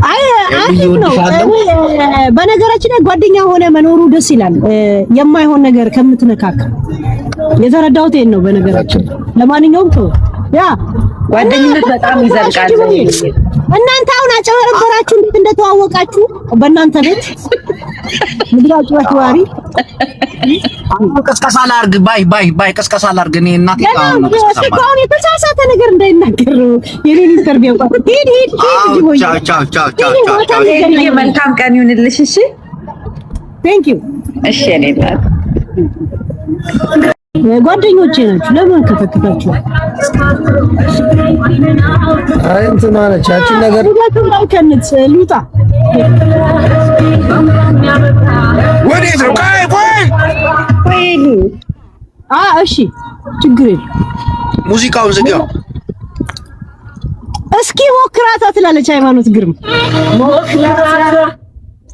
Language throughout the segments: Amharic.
አይ አሪፍ ነው። በነገራችን ላይ ጓደኛ ሆነ መኖሩ ደስ ይላል። የማይሆን ነገር ከምትነካካ የተረዳሁት ይሄን ነው። በነገራችን ለማንኛውም ተው ያ ጓደኝነት በጣም ይዘልቃል። እናንተ አሁን አጨበረበራችሁ እንዴት እንደተዋወቃችሁ በእናንተ ቤት ምድራችሁ አትዋሪ ቀስቀሳ ላርግ ባይ ቀስቀሳ ላርግ እኔ እናቴ አሁን የተሳሳተ ነገር እንዳይናገር የኔን ኢንተርቪው ሂድ ቻው መልካም ቀን ይሁንልሽ። እሺ ቴንክ ዩ። እሺ እኔ እናት ጓደኞቼ ናችሁ። ለምን ከተከታችሁ? አይ እንትን አለች ያቺ ነገር ከንት ሉጣ ወዴት ነው? ቆይ እሺ ችግር የለም። ሙዚቃውን ዝጋው። እስኪ ሞክራታ ትላለች ሃይማኖት ግርማ።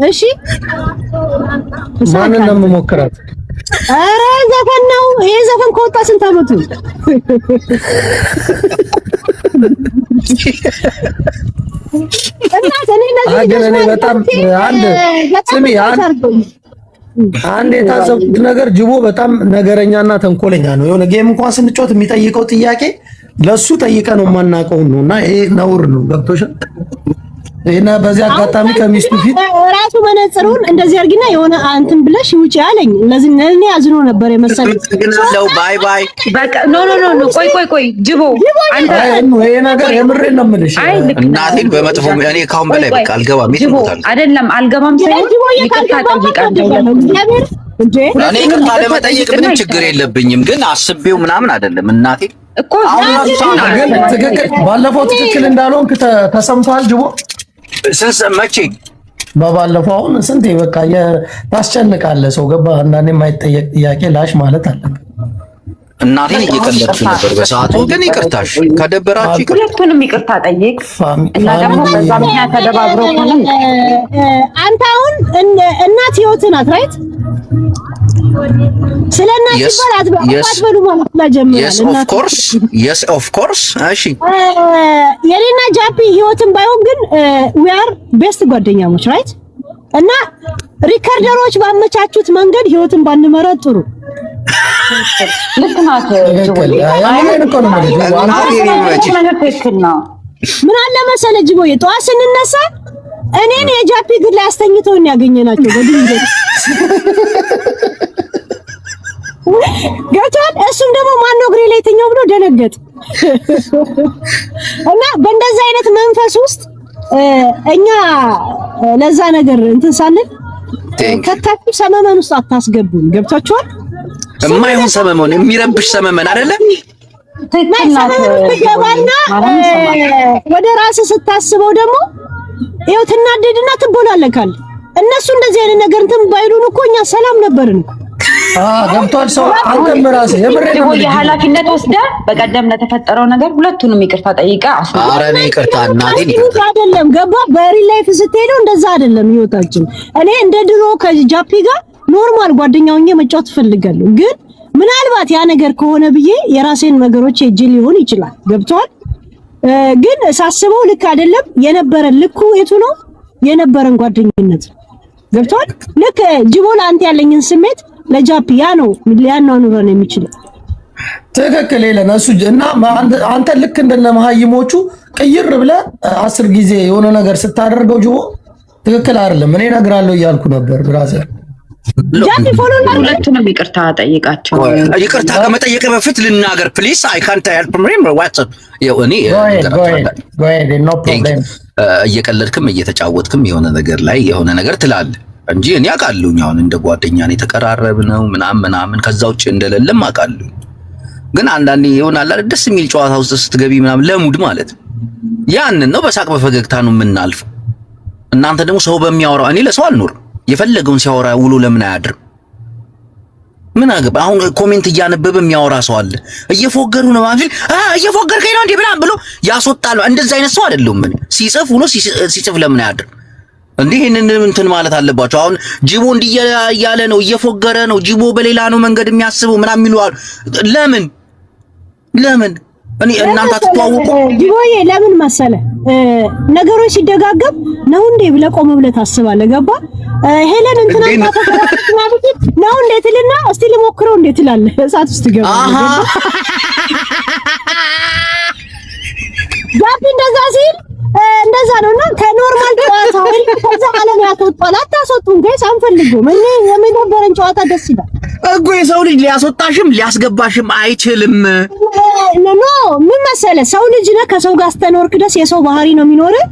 እሺ ማንን ነው የምሞክራት? ኧረ ዘፈን ነው ይሄ። ዘፈን ከወጣ ስንት አመቱ? እኔ በጣም አንድ የታዘብኩት ነገር ጅቦ በጣም ነገረኛና ተንኮለኛ ነው። የሆነ ጌም እንኳን ስንጫወት የሚጠይቀው ጥያቄ ለሱ ጠይቀ ነው የማናውቀው ነውና ይሄ ነውር ነው። ገብቶሻል? እና በዚህ አጋጣሚ ከሚስቱ ፊት ራሱ መነጽሩን እንደዚህ አርጊና የሆነ አንተን ብለሽ ውጪ አለኝ። ለዚህ እኔ አዝኖ ነበር የመሰለኝ። ባይ በቃ ኖ ቆይ ጅቦ አንተ ይሄ ነገር የምሬን ነው የምልሽ። እናቴን በመጥፎ እኔ ካሁን በላይ በቃ አልገባም። ጅቦ አይደለም አልገባም ሳይሆን ይቅርታ ጠይቃለሁ። እኔ ይቅርታ ለመጠየቅ ምንም ችግር የለብኝም፣ ግን አስቤው ምናምን አይደለም እናቴ እኮ ትክክል። ባለፈው ትክክል እንዳልሆንክ ተሰምቷል ጅቦ መቼ በባለፈው አሁን ስንቴ በቃ ታስጨንቃለህ ሰው ገባ። አንዳንዴ የማይጠየቅ ጥያቄ ላሽ ማለት አለበት። እናቴን እየቀለድኩ ነበር በሰዓቱ፣ ግን ይቅርታሽ ከደበራችሁ ሁለቱንም ይቅርታ ጠይቅ እና ደግሞ በዛ ምክንያት ተደባብረው ከሆነ አንተ አሁን እናት ህይወት ናት ራይት ስለናት ይባላት አትበሉ ማለት ጀምራለሁ። yes of course እሺ የኔና ጃፒ ህይወትን ባይሆን ግን we are best ጓደኛሞች ራይት እና ሪከርደሮች ባመቻቹት መንገድ ህይወትን ባንመረጥ ጥሩ። ልክ ናት። ምን አለ መሰለህ ጅቦዬ ጠዋት ስንነሳ እኔን የጃፒ ግድ ላይ አስተኝተውን ያገኘናቸው በድንገት ገቷል። እሱም ደግሞ ማነው እግሬ ላይ ተኛው ብሎ ደነገጥ እና በእንደዛ አይነት መንፈስ ውስጥ እኛ ለዛ ነገር እንትን ሳንል ከታችሁ ሰመመን ውስጥ አታስገቡን። ገብታችኋል? የማይሆን ሰመመን የሚረብሽ ሰመመን አይደለ? ትገባና ወደ ራስህ ስታስበው ደግሞ ይኸው ትናደድና ትቦላለካል። እነሱ እንደዚህ አይነት ነገር እንትን ባይሉን እኮ እኛ ሰላም ነበርን። ገብቷል። ሰው አንተም ራስህ የምሬን የኃላፊነት ወስደህ በቀደም ለተፈጠረው ነገር ሁለቱንም ይቅርታ ጠይቀህ ኧረ እኔ ይቅርታ እናቴን ይቅርታ አይደለም ገባ። በሪል ላይፍ ስትሄደው እንደዛ አይደለም ህይወታችን። እኔ እንደ ድሮ ከጃፒ ጋር ኖርማል ጓደኛው ሆኜ መጫወት እፈልጋለሁ፣ ግን ምናልባት ያ ነገር ከሆነ ብዬ የራሴን ነገሮች እጅ ሊሆን ይችላል። ገብቷል። ግን ሳስበው ልክ አይደለም። የነበረን ልኩ የቱ ነው? የነበረን ጓደኝነት ገብቷል። ልክ ጅቦ ለአንተ ያለኝን ስሜት ለጃፒ ያ ነው ሊያኗኑረን የሚችለው። ትክክል የለን እሱ እና አንተ ልክ እንደነ መሀይሞቹ ቅይር ብለህ 10 ጊዜ የሆነ ነገር ስታደርገው ጅቦ ትክክል አይደለም። እኔ እነግራለሁ እያልኩ ነበር ብራዘር። ጃፒ ፎሎ ሁለቱንም ይቅርታ ጠይቃቸው። ይቅርታ ከመጠየቅ በፊት ልናገር ፕሊዝ። አይ ካንት ሄልፕ ሪሜምበር ዋትስአፕ እኔ እየቀለድክም እየተጫወትክም የሆነ ነገር ላይ የሆነ ነገር ትላለህ እንጂ እኔ አውቃለሁኝ አሁን እንደ ጓደኛ ነው የተቀራረብነው ምናምን ከዛ ውጭ እንደሌለም አውቃለሁ። ግን አንዳንዴ ይሆናል አይደል ደስ የሚል ጨዋታ ውስጥ ስትገቢ ምናምን ለሙድ ማለት ያንን ነው በሳቅ በፈገግታ ነው የምናልፈው። እናንተ ደግሞ ሰው በሚያወራው እኔ ለሰው አልኖርም። የፈለገውን ሲያወራ ውሎ ለምን አያድርም? ምን አገባ? አሁን ኮሜንት እያነበበ የሚያወራ ሰው አለ። እየፎገሩ ነው ማለት እየፎገርከኝ ነው እንዴ ብላም ብሎ ያስወጣል። እንደዛ አይነት ሰው አይደለም። ምን ሲጽፍ ውሎ ሲጽፍ ለምን አያድርም እንዴ? ይሄንን እንትን ማለት አለባቸው። አሁን ጅቦ እንዲያለ ነው እየፎገረ ነው ጅቦ በሌላ ነው መንገድ የሚያስበው ምናምን የሚሉ ለምን እኔ እናንተ አትተዋወቁ ዲቦዬ ለምን መሰለ ነገሮች ሲደጋገም ነው እንዴ ብለህ ቆም ብለህ ታስባለህ። ገባ ሄለን እንትና ታተፈራችሁ ነው እንዴ ትልና እስቲ ልሞክረው እንዴ ትላለህ። እሳት ውስጥ ገባ ጃፒ እንደዛ ሲል እንደዛ ነውና ከኖርማል ጨዋታ ወይ ከዛ ዓለም ያተወጣላ አታስወጡን ጋይስ አንፈልግም። እኔ የምንነበረን ጨዋታ ደስ ይላል እኮ የሰው ልጅ ሊያስወጣሽም ሊያስገባሽም አይችልም። ኖ ምን መሰለህ ሰው ልጅ ነህ ከሰው ጋር አስተኖርክ ደስ የሰው ባህሪ ነው የሚኖርህ።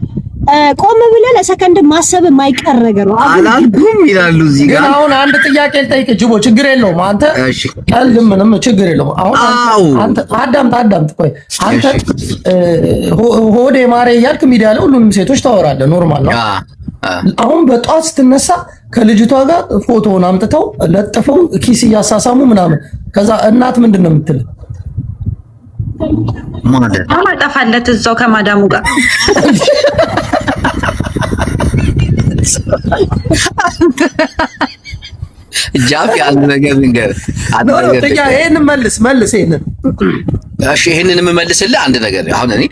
ቆም ብለህ ለሰከንድ ማሰብ የማይቀር ነገር ነው አላልኩም ይላሉ እዚህ ጋር። ግን አሁን አንድ ጥያቄ ልጠይቅ ጅቦ ችግር የለውም አንተ ቀልድ ምንም ችግር የለውም። አሁን አንተ አዳምጥ ቆይ አንተ ሆዴ ማሬ እያልክ ሚዲያ ላይ ሁሉንም ሴቶች ታወራለህ ኖርማል ነው። አሁን በጧት ስትነሳ ከልጅቷ ጋር ፎቶውን አምጥተው ለጥፈው ኪስ እያሳሳሙ ምናምን ከዛ እናት ምንድን ነው የምትል ማለት አማጣፋለት እዛው ከማዳሙ ጋር ጃፒ አንድ ነገር ልንገርህ ይሄን መልስ ይሄንን እሺ ይሄንን የምመልስልህ አንድ ነገር አሁን እኔ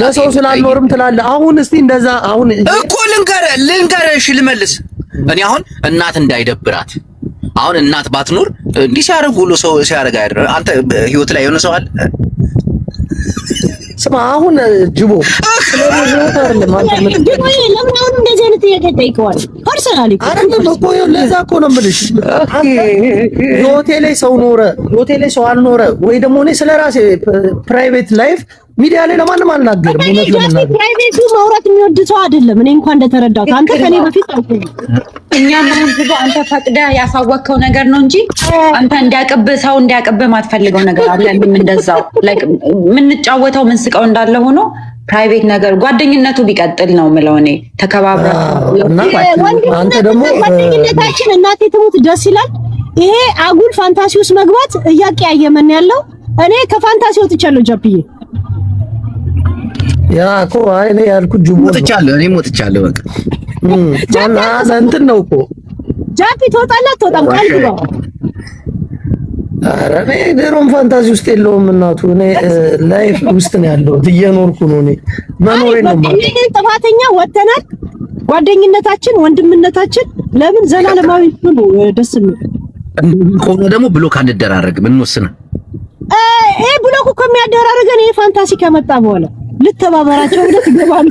ለሰው ስላልኖርም ትላለህ። አሁን እስቲ እንደዛ አሁን እኮ ልንገርህ እሺ ልመልስ። እኔ አሁን እናት እንዳይደብራት አሁን እናት ባትኖር እንዲህ ሲያደርጉ ሁሉ ሰው ሲያደርግ አይደል? አንተ ህይወት ላይ የሆነ ሰው አለ ስማ አሁን ጅቦ ለምን አሁን እንደዚህ አይነት ጥያቄ ጠይቀዋል? ፐርሰናሊ አይደለም እኮ ለዛ እኮ ነው የምልሽ። ሆቴል ላይ ሰው ኖረ ሆቴል ላይ ሰው አልኖረ ወይ ደግሞ እኔ ስለራሴ ፕራይቬት ላይፍ ሚዲያ ላይ ለማንም አልናገርም። እውነት ለምናገር ፕራይቬቱ ማውራት የሚወድ ሰው አይደለም። እኔ እንኳን እንደተረዳሁት አንተ ከኔ በፊት አውቀኝ እኛ ምን ዝባ አንተ ፈቅደህ ያሳወቅከው ነገር ነው እንጂ አንተ እንዲያቀብህ ሰው እንዲያቀብህ ማትፈልገው ነገር አለ። እንደዛው ላይክ የምንጫወተው ምን ስቀው እንዳለ ሆኖ ፕራይቬት ነገር ጓደኝነቱ ቢቀጥል ነው የምለው እኔ ተከባብራችሁ አንተ ደግሞ ጓደኝነታችን እናቴ ትሙት ደስ ይላል። ይሄ አጉል ፋንታሲ ውስጥ መግባት እያቀያየመን ያለው እኔ ከፋንታሲ ወጥቻለሁ ጃፒዬ ያ እኮ አይ እኔ ያልኩት ጅቦ ሞትቻለሁ በቃ እና እንትን ነው እኮ ጃፒ ትወጣለህ አትወጣም ቃል ግባ። ኧረ እኔ ድሮም ፋንታዚ ውስጥ የለውም እናቱ እኔ ላይፍ ውስጥ ነው ያለው እየኖርኩ ነው እኔ መኖሬ ነው ማለት ነው። ጥፋተኛ ወተናል ጓደኝነታችን ወንድምነታችን ለምን ዘላለማዊ ነው ደስ የሚል ከሆነ ደግሞ ብሎክ አንደራረግም እንወስና ይሄ ብሎክ እኮ የሚያደራርገን ይሄ ፋንታሲ ከመጣ በኋላ ልተባበራቸው ብለት ይገባል።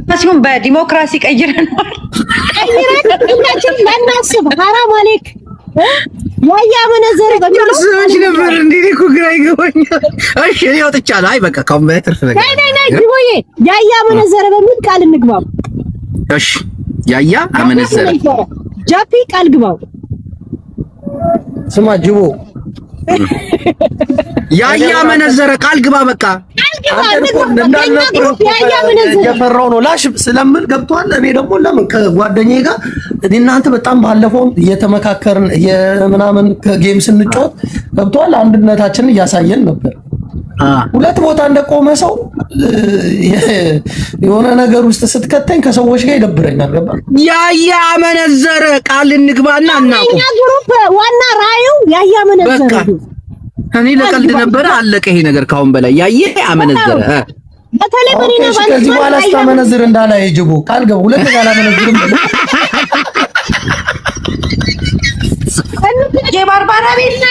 ታሲሙን በዲሞክራሲ ቀይረናል። ሁላችን ለናስብ ሐራም አለክ ያያ መነዘር በሚሉት ነበር እንዴ እኮ ግራ ይገባኛል። እሺ እኔ ወጥቻለሁ። አይ በቃ ኮምፒውተር ፈለገ ናይ ጅቦዬ ያያ መነዘር በሚል ቃል እንግባው። እሺ ያያ አመነዘረ ጃፒ ቃል ግባው። ስማ ጅቦ ያያ መነዘረ ቃል ግባ በቃ የፈራው ነው ላሽ ስለምን ገብቷል። እኔ ደግሞ ለምን ከጓደኛዬ ጋር እናንተ በጣም ባለፈው እየተመካከርን የምናምን ከጌም ስንጫወት ገብቷል። አንድነታችንን እያሳየን ነበር። ሁለት ቦታ እንደቆመ ሰው የሆነ ነገር ውስጥ ስትከተኝ ከሰዎች ጋር ይደብረኛል። ገባ ያያ መነዘረ ቃል እንግባና እናቁ ግሩፕ ዋና ራዩ ያያ መነዘረ እኔ ለቀልድ ነበር አለቀ ይሄ ነገር ካሁን በላይ ያየ አመነዘረ በተለይ በኔና ባንተ ከዚህ በኋላ አስተመነዝር እንዳላ ይጅቡ ቃል ገቡ ሁለት ጋር አመነዝርም የባርባራ ቤትና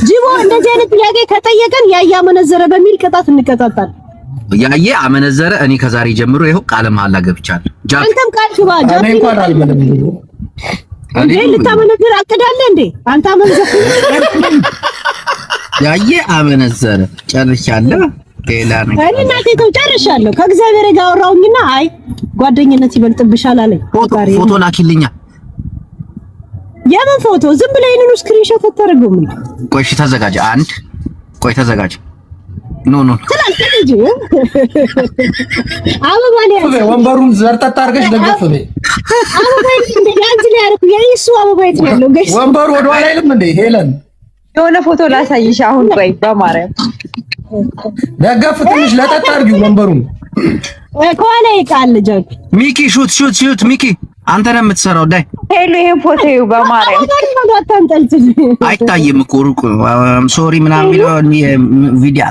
ጅቦ እንደዚህ አይነት ጥያቄ ከጠየቀን ያያ አመነዘረ በሚል ቅጣት እንቀጣጣለን። ያየ አመነዘረ እኔ ከዛሬ ጀምሮ ይሄው ቃለ መሐላ ገብቻለሁ። አንተም ቃል ግባ። እኔ እንኳን አልመለም እንዴ ልታመነዝር አቅዳለህ እንዴ አንተ አመነዘረ ያየ አመነዘረ ጨርሻለሁ። ሌላ ነገር እኔ እናቴ ጨርሻለሁ። ከእግዚአብሔር ጋር አወራሁኝና አይ ጓደኝነት ይበልጥብሻል አለኝ። ፎቶ ላኪልኛ። የምን ፎቶ? ዝም ብለህ ይሄንን ስክሪንሾት አታደርገውም? ቆይ እሺ ተዘጋጅ። ቆይ ተዘጋጅ። ኖ ትላለች አበባ ላይ ወንበሩን ዘርጠጥ አድርገሽ ደገፍ በይ። አበባ እንደ ያንቺ ላይ አርኩ የይሱ አበባ የት ነው ጋይስ? ወንበሩ ወደ ኋላ አይልም እንዴ ሄለን? የሆነ ፎቶ ላሳይሽ አሁን። ቆይ በማርያም ደገፍ ትንሽ ለጠጥ አድርጊው ወንበሩን። ከኋላ ይቃል ጃክ ሚኪ ሹት ሚኪ አንተ ነው የምትሰራው። ዳይ ሄሎ ይሄን ፎቶ በማርያም አታንጠልጥል። አይታይም እኮ ሩቅ ሶሪ ምናምን የሚለው ቪዲዮ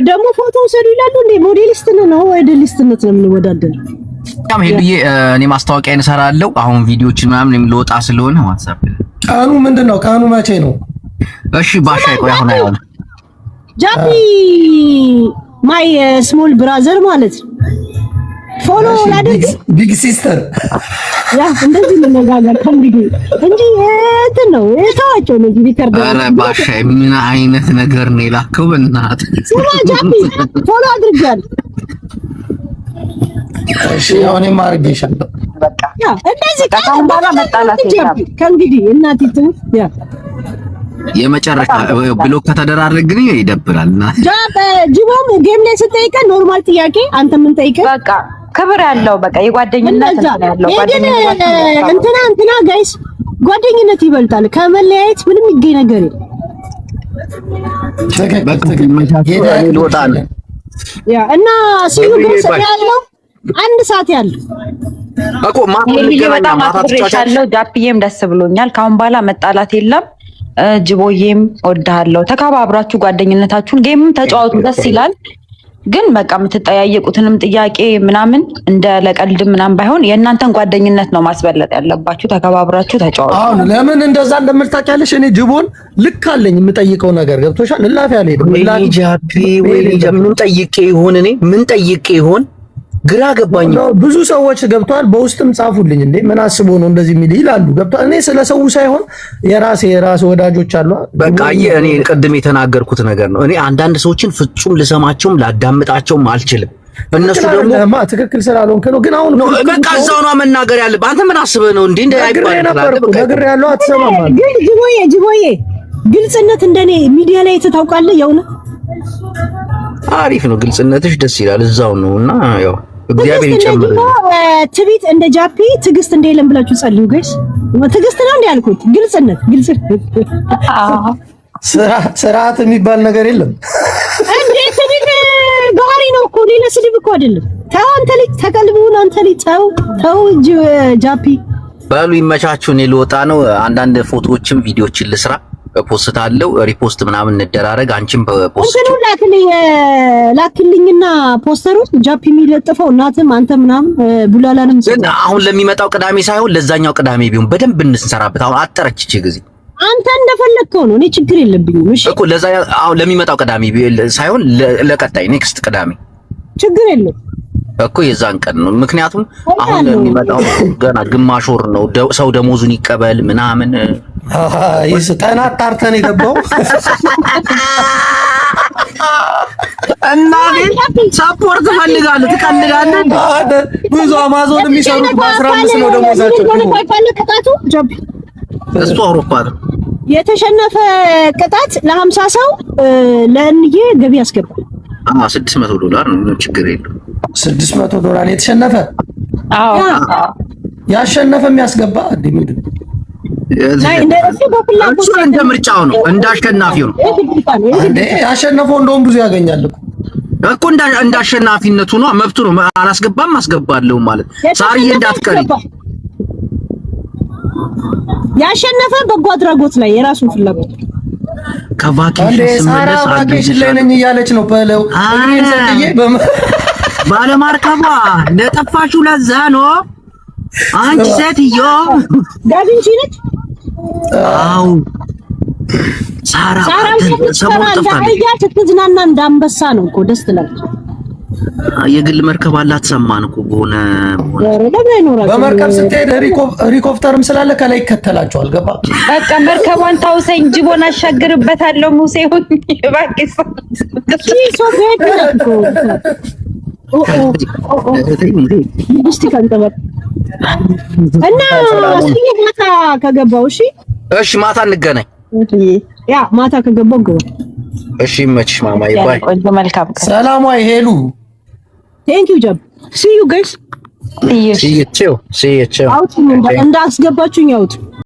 ደግሞ ፎቶ ሰዱ ይላሉ እንዴ? ሞዴሊስት ነው አይደሊስትነት ነው የምንወዳደር። በጣም ሄዱዬ እኔ ማስታወቂያ እንሰራለሁ አሁን ቪዲዮችን ምናምን ልወጣ ስለሆነ ዋትስአፕ ቀኑ ምንድነው? ቀኑ መቼ ነው? እሺ ባሻ ቆይ አሁን አይሆንም። ጃፒ ማይ ስሞል ብራዘር ማለት ፎሎ ላድርግ ቢግ ሲስተር ያ እንደዚህ እንነጋገር ከእንግዲህ እንጂ እንትን ነው የታዋቸው ነው ሪከርድ። ኧረ ባሻ ምን አይነት ነገር ነው የላከው? በእናትህ ስማ ጃፒ ፎሎ አድርጋለሁ። እሺ አሁንም አድርጌሻለሁ። በቃ ያ እንደዚህ ከአሁን በኋላ መጣላት የለም ከእንግዲህ እናቲቱ ያ የመጨረሻ ብሎክ ከተደራረግን ይደብራልና ጅቦም ጌም ላይ ስጠይቀን ኖርማል ጥያቄ አንተ ምን ጠይቀን በቃ ክብር ያለው በቃ የጓደኝነት ያለው እንትና ጋይስ ጓደኝነት ይበልጣል ከመለያየት ምንም ይገኝ ነገር የለም። ያ እና ሲሉ ጋይስ ያለው አንድ ሰዓት ያለው እኮ ማታ ጃፒዬም ደስ ብሎኛል። ካሁን በኋላ መጣላት የለም። ጅቦዬም ወድሃለሁ። ተከባብራችሁ ጓደኝነታችሁን ጌምም ተጫወቱ፣ ደስ ይላል። ግን በቃ የምትጠያየቁትንም ጥያቄ ምናምን እንደ ለቀልድ ምናምን ባይሆን የእናንተን ጓደኝነት ነው ማስበለጥ ያለባችሁ። ተከባብራችሁ ተጫወቱ። አሁን ለምን እንደዛ እንደምልታውቂያለሽ? እኔ ጅቦን ልክ አለኝ የምጠይቀው ነገር ገብቶሻል። እላፊ አልሄድም። እላፊ ጃፒ ወይ ምን ጠይቄ ይሆን? እኔ ምን ጠይቄ ይሆን? ግራ ገባኝ። ብዙ ሰዎች ገብቷል። በውስጥም ጻፉልኝ እንዴ ምን አስቦ ነው እንደዚህ የሚል ይላሉ። ገብቷል። እኔ ስለሰው ሳይሆን የራሴ ወዳጆች አሉ። በቃ እኔ ቅድም የተናገርኩት ነገር ነው። እኔ አንዳንድ ሰዎችን ፍጹም ልሰማቸውም ላዳምጣቸውም አልችልም። እነሱ ደግሞ ትክክል ስላልሆንክ ነው። ግን አሁን በቃ እዛው ነው መናገር ያለብህ። አንተ ምን አስበህ ነው እንዴ? ነገር ያለው አትሰማም ማለት ግን ጅቦዬ ግልጽነት እንደኔ ሚዲያ ላይ ታውቃለህ። የሆነ አሪፍ ነው ግልጽነትሽ፣ ደስ ይላል። እዛው ነውና ያው እግዚአብሔር ይጨምር። ትቢት እንደ ጃፒ ትግስት እንደሌለም ብላችሁ ጸልዩ ጋይስ። ትግስት ነው እንዴ ያልኩት? ግልጽነት ስርዓት የሚባል ነገር የለም እንዴ? ትቢት ባህሪ ነው እኮ ሌላ ስድብ እኮ አይደለም። ተው አንተ ልጅ ተቀልቡን፣ አንተ ልጅ ተው ጃፒ በሉ ይመቻችሁ። እኔ ልወጣ ነው። አንዳንድ ፎቶዎችን ቪዲዮዎችን ልስራ ፖስት አለው ሪፖስት ምናምን እንደራረግ። አንቺም በፖስት ላክልኝና ፖስተሩ ጃፒ የሚለጥፈው እናትም አንተ ምናምን ቡላላንም ግን አሁን ለሚመጣው ቅዳሜ ሳይሆን ለዛኛው ቅዳሜ ቢሆን በደንብ እንሰራበት። አሁን አጠረች እቺ ጊዜ አንተ እንደፈለግከው ነው። እኔ ችግር የለብኝም። እሺ እኮ ለዛ አሁን ለሚመጣው ቅዳሜ ሳይሆን ለቀጣይ ኔክስት ቅዳሜ ችግር የለም እኮ የዛን ቀን ነው። ምክንያቱም አሁን የሚመጣው ገና ግማሽ ወር ነው። ሰው ደሞዙን ይቀበል ምናምን ይስጠና አጣርተን የገባው እና ሳፖርት ፈልጋለሁ። ትቀልዳለህ። ብዙ አማዞን የሚሰሩት በ15 ነው ደሞዛቸው። እሱ አውሮፓ ነው። የተሸነፈ ቅጣት ለ50 ሰው ለእንዬ ገቢ ያስገባል። $600 ነው። ችግር የለውም። $600 የተሸነፈ አዎ ያሸነፈ የሚያስገባ እንዴ? ምንድን ነው እሱ እንደ ምርጫው ነው፣ እንዳሸናፊው ነው እንዴ? ያሸነፈው እንደውም ብዙ ያገኛል እኮ እንዳሸናፊነቱ ነው፣ መብቱ ነው። አላስገባም አስገባለሁ ማለት ሳርዬ እንዳትቀሪ። ያሸነፈ በጎ አድራጎት ላይ የራሱን ፍላጎት ከቫኬሽን ስመለስ ቫኬሽን ላይ ነኝ እያለች ነው በለው ባለማርከቧ ለጠፋችሁ ለዛ ነው። አንቺ ሴትዮ ዳቪንቺ ነች። አው ሳራ ሰሞኑን ጠፋለች። ስትዝናና እንዳንበሳ ነው እኮ ደስ ትላለች። የግል መርከብ አላት። ሰማን እኮ በሆነ በመርከብ ስትሄድ ሄሊኮፕተርም ስላለ ከላይ ይከተላቸዋል። ገባ በቃ መርከቧን ታውሰኝ ጅቦን አሻግርበታለሁ። ሙሴ ሆኝ ባቂስ እና ማታ ከገባው እሺ ማታ እንገናኝ። ያ ማታ ከገባው ገባ። እሺ መችሽ ማማዬ ባይ። መልካም ሰላም ወይ ሄሉ ቴንክ ዩ ጃብ ሲ ዩ ጋይስ See you too. እንዳስገባችሁኝ ያውት